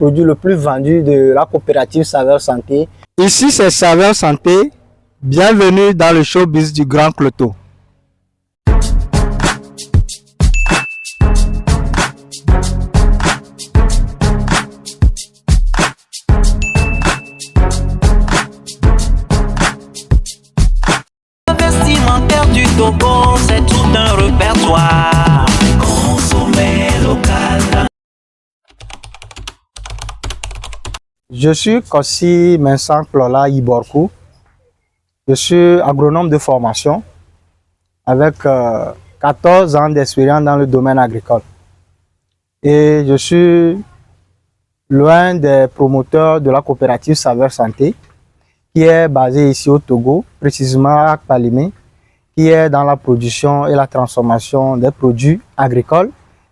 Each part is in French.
produit le plus vendu de la coopérative Saveurs Santé. Ici, c'est Saveurs Santé. Bienvenue dans le showbiz du Grand Cloto. Vestimentaire du Togo, c'est tout un répertoire. Consommer local. Je suis Kossi Mensang Plola Iborkou. Je suis agronome de formation avec 14 ans d'expérience dans le domaine agricole. Et je suis l'un des promoteurs de la coopérative Saveurs Santé qui est basée ici au Togo, précisément à Kpalimé, qui est dans la production et la transformation des produits agricoles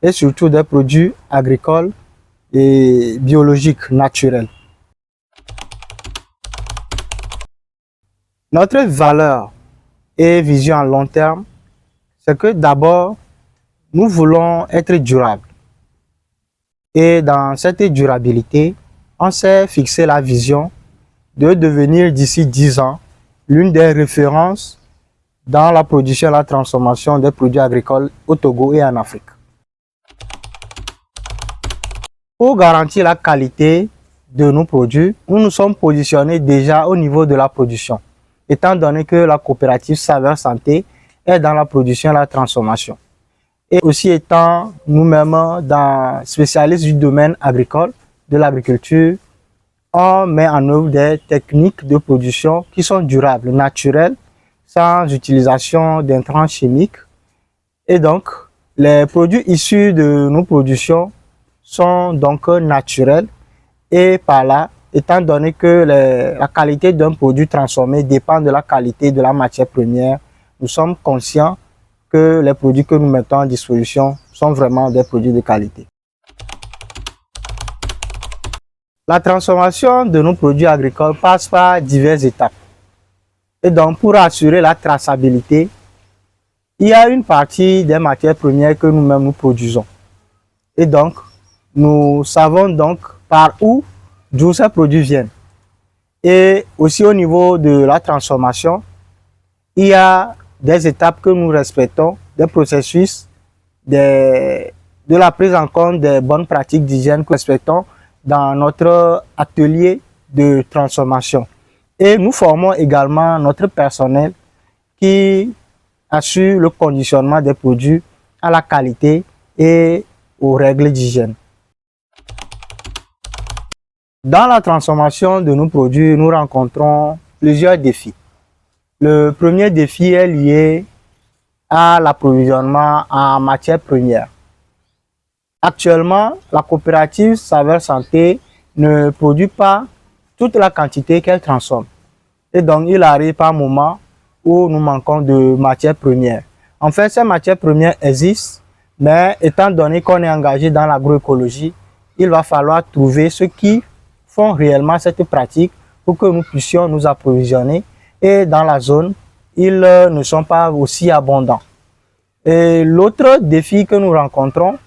et surtout des produits agricoles et biologiques naturels. Notre valeur et vision à long terme, c'est que d'abord, nous voulons être durables. Et dans cette durabilité, on s'est fixé la vision de devenir d'ici 10 ans l'une des références dans la production et la transformation des produits agricoles au Togo et en Afrique. Pour garantir la qualité de nos produits, nous nous sommes positionnés déjà au niveau de la production, étant donné que la coopérative Saveurs Santé est dans la production et la transformation. Et aussi étant nous-mêmes spécialistes du domaine agricole, de l'agriculture, on met en œuvre des techniques de production qui sont durables, naturelles, sans utilisation d'intrants chimiques. Et donc, les produits issus de nos productions sont donc naturels et par là, étant donné que la qualité d'un produit transformé dépend de la qualité de la matière première, nous sommes conscients que les produits que nous mettons à disposition sont vraiment des produits de qualité. La transformation de nos produits agricoles passe par diverses étapes. Et donc, pour assurer la traçabilité, il y a une partie des matières premières que nous-mêmes nous produisons. Et donc, nous savons donc par d'où ces produits viennent. Et aussi au niveau de la transformation, il y a des étapes que nous respectons, des processus, de la prise en compte des bonnes pratiques d'hygiène que nous respectons dans notre atelier de transformation. Et nous formons également notre personnel qui assure le conditionnement des produits à la qualité et aux règles d'hygiène. Dans la transformation de nos produits, nous rencontrons plusieurs défis. Le premier défi est lié à l'approvisionnement en matières premières. Actuellement, la coopérative Saveurs Santé ne produit pas toute la quantité qu'elle transforme. Et donc, il arrive par moment où nous manquons de matières premières. En fait, ces matières premières existent, mais étant donné qu'on est engagé dans l'agroécologie, il va falloir trouver ceux qui font réellement cette pratique pour que nous puissions nous approvisionner. Et dans la zone, ils ne sont pas aussi abondants. Et l'autre défi que nous rencontrons,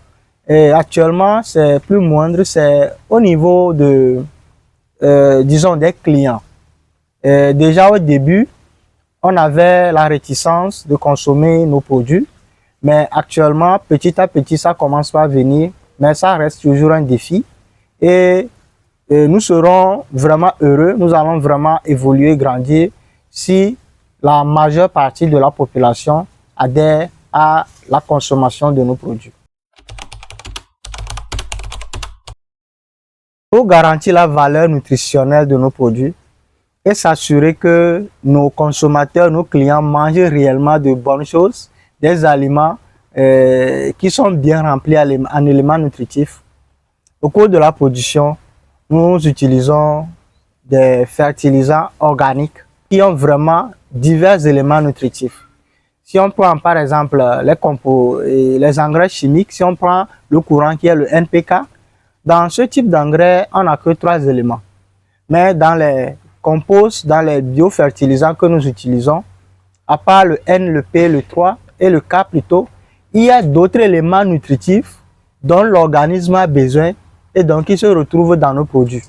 actuellement, c'est plus moindre, c'est au niveau de, disons, des clients. Déjà au début, on avait la réticence de consommer nos produits, mais actuellement, petit à petit, ça commence par venir, mais ça reste toujours un défi. Et nous serons vraiment heureux, nous allons vraiment évoluer, grandir si la majeure partie de la population adhère à la consommation de nos produits. Pour garantir la valeur nutritionnelle de nos produits et s'assurer que nos consommateurs, nos clients mangent réellement de bonnes choses, des aliments qui sont bien remplis en éléments nutritifs, au cours de la production, nous utilisons des fertilisants organiques qui ont vraiment divers éléments nutritifs. Si on prend par exemple les composés et les engrais chimiques, si on prend le courant qui est le NPK, dans ce type d'engrais, on n'a que 3 éléments. Mais dans les composts, dans les biofertilisants que nous utilisons, à part le N, le P, le 3 et le K plutôt, il y a d'autres éléments nutritifs dont l'organisme a besoin et donc qui se retrouvent dans nos produits.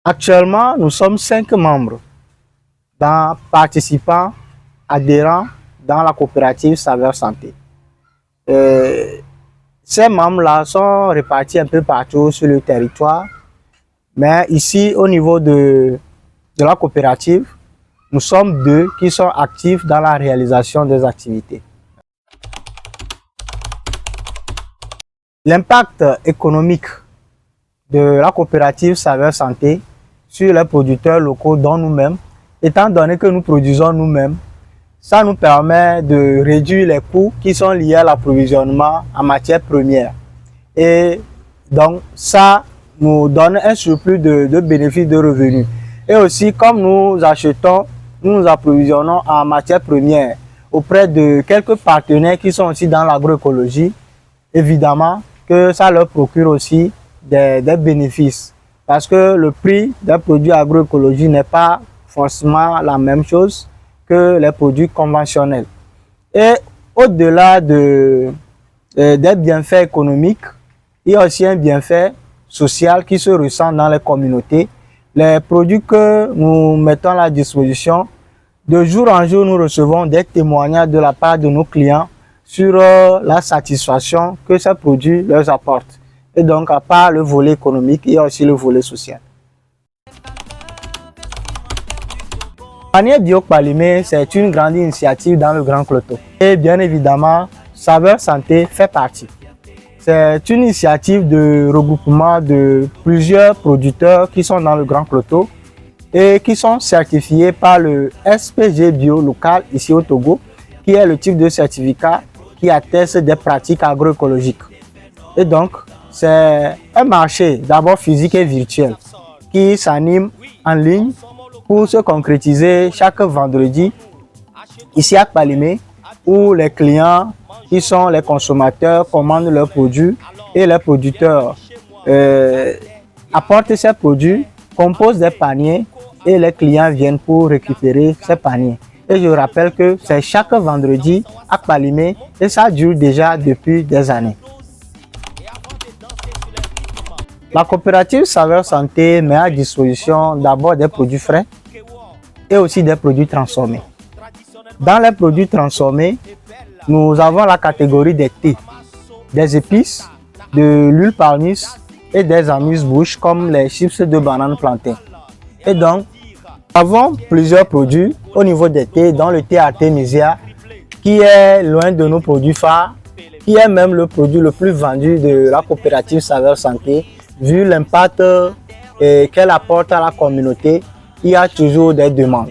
Actuellement, nous sommes 5 membres, participants, adhérents dans la coopérative Saveurs Santé. Ces membres-là sont répartis un peu partout sur le territoire, mais ici, au niveau de la coopérative, nous sommes 2 qui sont actifs dans la réalisation des activités. L'impact économique de la coopérative Saveurs Santé sur les producteurs locaux, dont nous-mêmes, étant donné que nous produisons nous-mêmes, ça nous permet de réduire les coûts qui sont liés à l'approvisionnement en matières premières. Et donc, ça nous donne un surplus de bénéfices de revenus. Et aussi, comme nous achetons, nous nous approvisionnons en matières premières auprès de quelques partenaires qui sont aussi dans l'agroécologie, évidemment que ça leur procure aussi des bénéfices. Parce que le prix des produits agroécologiques n'est pas forcément la même chose que les produits conventionnels. Et au-delà des bienfaits économiques, il y a aussi un bienfait social qui se ressent dans les communautés. Les produits que nous mettons à la disposition, de jour en jour, nous recevons des témoignages de la part de nos clients sur la satisfaction que ces produits leur apportent. Et donc, à part le volet économique, il y a aussi le volet social. Panier Bio Kpalimé, c'est une grande initiative dans le Grand Cloto. Et bien évidemment, Saveurs Santé fait partie. C'est une initiative de regroupement de plusieurs producteurs qui sont dans le Grand Cloto et qui sont certifiés par le SPG Bio local ici au Togo, qui est le type de certificat qui atteste des pratiques agroécologiques. Et donc, c'est un marché d'abord physique et virtuel qui s'anime en ligne pour se concrétiser chaque vendredi ici à Kpalimé, où les clients qui sont les consommateurs commandent leurs produits et les producteurs apportent ces produits, composent des paniers et les clients viennent pour récupérer ces paniers. Et je rappelle que c'est chaque vendredi à Kpalimé et ça dure déjà depuis des années. La coopérative Saveurs Santé met à disposition d'abord des produits frais et aussi des produits transformés. Dans les produits transformés, nous avons la catégorie des thés, des épices, de l'huile palmiste et des amuse-bouches comme les chips de banane plantain. Et donc, nous avons plusieurs produits au niveau des thés, dont le thé Artemisia, qui est l'un de nos produits phares, qui est même le produit le plus vendu de la coopérative Saveurs Santé, vu l'impact qu'elle apporte à la communauté. Il y a toujours des demandes.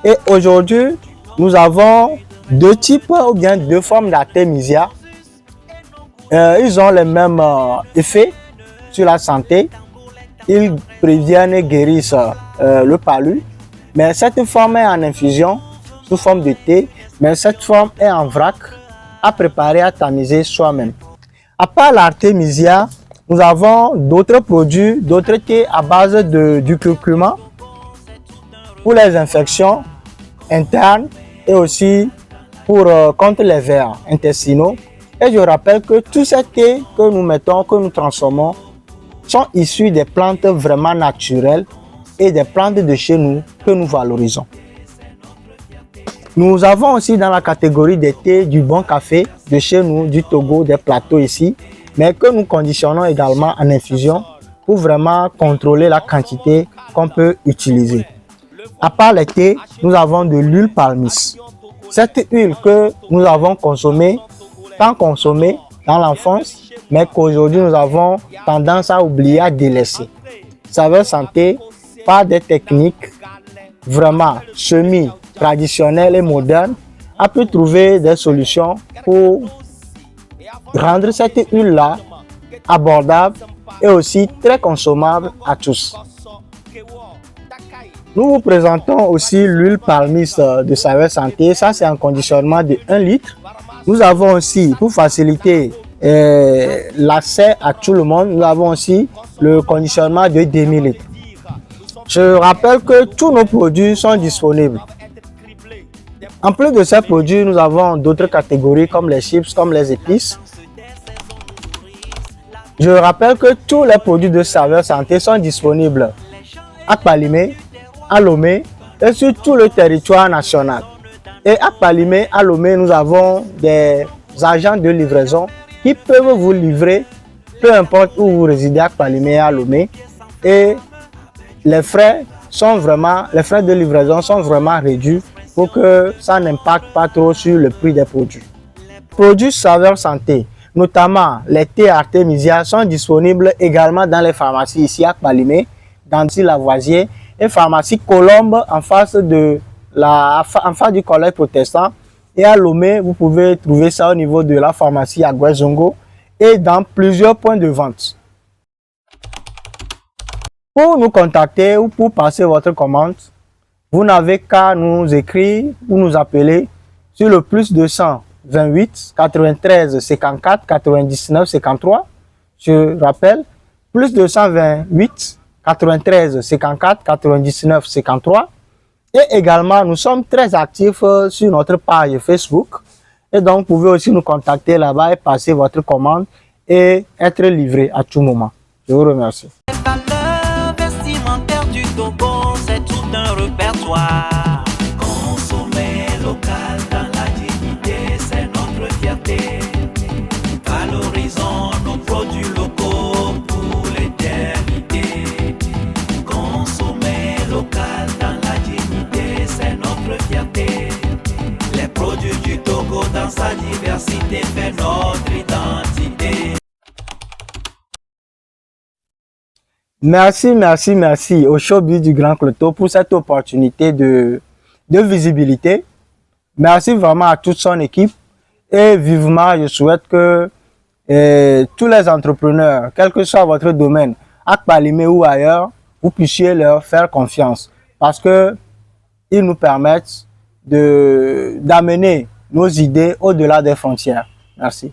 Et aujourd'hui, nous avons 2 types ou bien 2 formes d'Artemisia. Ils ont les mêmes effets sur la santé. Ils préviennent et guérissent le palu. Mais cette forme est en infusion sous forme de thé. Mais cette forme est en vrac à préparer, à tamiser soi-même. À part l'Artemisia, nous avons d'autres produits, d'autres thés à base du curcuma pour les infections internes et aussi contre les vers intestinaux. Et je rappelle que tous ces thés que nous mettons, que nous transformons, sont issus des plantes vraiment naturelles et des plantes de chez nous que nous valorisons. Nous avons aussi dans la catégorie des thés du bon café de chez nous, du Togo, des plateaux ici, mais que nous conditionnons également en infusion pour vraiment contrôler la quantité qu'on peut utiliser. À part les thés, nous avons de l'huile palmiste. Cette huile que nous avons consommée, tant consommée dans l'enfance, mais qu'aujourd'hui nous avons tendance à oublier, à délaisser. Saveurs Santé, par des techniques vraiment semi-traditionnelles et modernes, a pu trouver des solutions pour rendre cette huile-là abordable et aussi très consommable à tous. Nous vous présentons aussi l'huile palmiste de Saveurs Santé. Ça, c'est un conditionnement de 1 litre. Nous avons aussi, pour faciliter l'accès à tout le monde, nous avons aussi le conditionnement de demi-litre. Je rappelle que tous nos produits sont disponibles. En plus de ces produits, nous avons d'autres catégories comme les chips, comme les épices Je rappelle que tous les produits de Saveurs Santé sont disponibles à Kpalimé, à Lomé et sur tout le territoire national. Et à Kpalimé, à Lomé, nous avons des agents de livraison qui peuvent vous livrer peu importe où vous résidez à Kpalimé et à Lomé. Et les frais de livraison sont vraiment réduits pour que ça n'impacte pas trop sur le prix des produits. Produits Saveurs Santé, notamment les thés Artemisia, sont disponibles également dans les pharmacies ici à Kpalimé, dans Lavoisier et pharmacie Colombe en face du collège protestant. Et à Lomé, vous pouvez trouver ça au niveau de la pharmacie à Guezongo et dans plusieurs points de vente. Pour nous contacter ou pour passer votre commande, vous n'avez qu'à nous écrire ou nous appeler sur le plus 228 93 54 99 53. Je rappelle, plus 228 93 54 99 53. Et également, nous sommes très actifs sur notre page Facebook. Et donc, vous pouvez aussi nous contacter là-bas et passer votre commande et être livré à tout moment. Je vous remercie. Les valeurs vestimentaires du Togo, c'est tout un répertoire. Consommer local dans la dignité, c'est notre fierté. Valorisons nos produits locaux pour l'éternité. Consommer local dans la dignité, c'est notre fierté. Les produits du Togo dans sa diversité fait notre identité. Merci au showbiz du Grand Cloteau pour cette opportunité de visibilité. Merci vraiment à toute son équipe et vivement, je souhaite que tous les entrepreneurs, quel que soit votre domaine, à Kpalimé ou ailleurs, vous puissiez leur faire confiance parce que ils nous permettent d'amener nos idées au-delà des frontières. Merci.